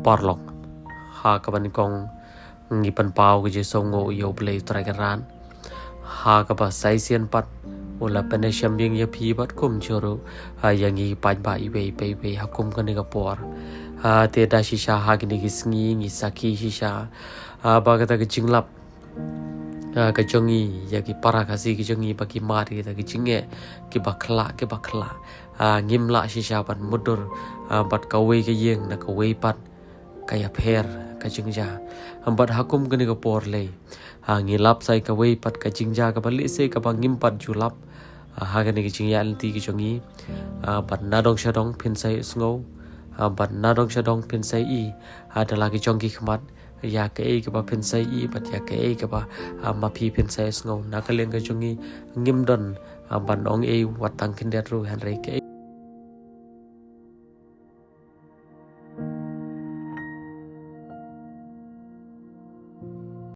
porlok ha ka ban kong ngi pan pau ke je songo yo play tragaran ha ka ba sai sian pat ula penesiam bing ya pi bat kum choro ha yangi pa ba I be ha kum ka ni ka por ha te da shisha ha ki ni gisngi ngi saki shisha ha ba ka ta ke jinglap ka jongi ya ki para kasi ki jongi ba ki mari ta ki jinge ki bakla ngimla shisha ban mudur bat ka we ke yeng na ka we pat kaya pher ka jingja bat hakum ka ni ka por le ngilap sai ka we pat ka jingja ka bali se ka bangim pat julap ha ka ni ki jingya anti ki jongi bat nadong shadong pin sai sngo bat nadong shadong pin sai I adalah ki jongi khmat ya ke e ke ba pin sai I bat ya ke e ke ba ma pi pin sai sngo na ka leng ka jongi ngim don ban ong e watang kin der ru han re ke